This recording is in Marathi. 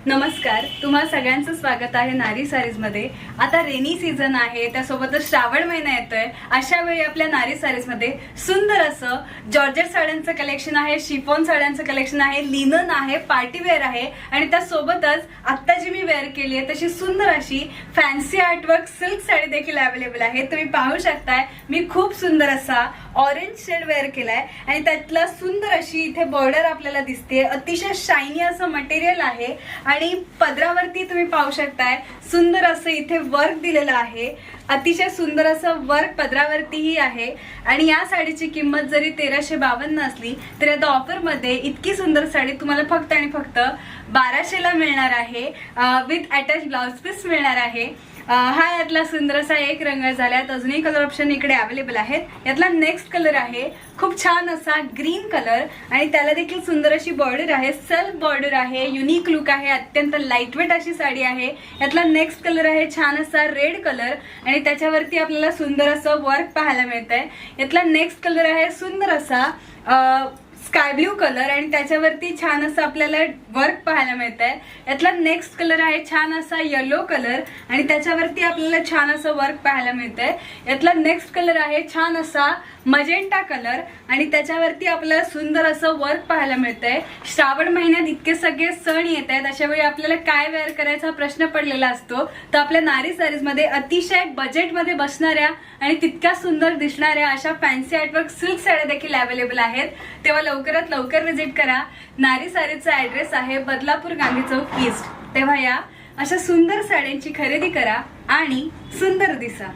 नमस्कार, तुम्हा सगळ्यांचं स्वागत आहे नारी सारीज मध्ये। आता रेनी सीझन आहे, त्यासोबतच श्रावण महिना येतोय। अशा वेळी आपल्या नारी सारीज मध्ये सुंदर असं जॉर्जेट साड्यांचं कलेक्शन आहे, शिफॉन साड्यांचं कलेक्शन आहे, लिनन आहे, पार्टी वेअर आहे आणि त्यासोबतच आता जी मी वेअर केली आहे तशी सुंदर अशी फॅन्सी आर्टवर्क सिल्क साडी देखील अवेलेबल आहे। तुम्ही पाहू शकताय मी खूप सुंदर असा ऑरेंज शेड वेअर केलाय आणि त्यातला सुंदर अशी इथे बॉर्डर आपल्याला दिसते। अतिशय शायनी असं मटेरियल आहे आणि पदरावरती तुम्ही पाहू शकताय सुंदर असं इथे वर्क दिलेलं आहे। अतिशय सुंदर असं वर्क पदरावरतीही आहे आणि या साडीची किंमत जरी 1352 असली तरी आता ऑफर मध्ये इतकी सुंदर साडी तुम्हाला फक्त आणि फक्त 1200 ला मिळणार आहे। विथ अटॅच ब्लाउज पीस मिळणार आहे। हा यातला सुंदर असा एक रंग झाल्यात, अजूनही कलर ऑप्शन इकडे अवेलेबल आहेत। यातला नेक्स्ट कलर आहे खूप छान असा ग्रीन कलर आणि त्याला देखील सुंदर अशी बॉर्डर आहे, सेल्फ बॉर्डर आहे, युनिक लुक आहे, अत्यंत लाईटवेट अशी साडी आहे। यातला नेक्स्ट कलर आहे छान असा रेड कलर आणि त्याच्यावरती आपल्याला सुंदर असं वर्क पाहायला मिळतंय। यातला नेक्स्ट कलर आहे सुंदर असा स्काय ब्ल्यू कलर आणि त्याच्यावरती छान असं आपल्याला वर्क पाहायला मिळतंय। यातला नेक्स्ट कलर आहे छान असा येलो कलर आणि त्याच्यावरती आपल्याला छान असं वर्क पाहायला मिळतंय। यातला नेक्स्ट कलर आहे छान असा मजेंटा कलर आणि त्याच्यावरती आपल्याला सुंदर असं वर्क पाहायला मिळतंय। श्रावण महिन्यात इतके सगळे सण येत आहेत, अशा वेळी आपल्याला काय वेअर करायचा प्रश्न पडलेला असतो, तर आपल्या नारी सारीज मध्ये अतिशय बजेटमध्ये बसणाऱ्या आणि तितक्या सुंदर दिसणाऱ्या अशा फॅन्सी आर्टवर्क सिल्क साड्या देखील अवेलेबल आहेत। तेव्हा लवकरात लवकर विजिट करा। नारी सारीजचा ऍड्रेस आहे बदलापूर गांधी चौक ईस्ट। तेव्हा या अशा सुंदर साड्यांची खरेदी करा आणि सुंदर दिसा।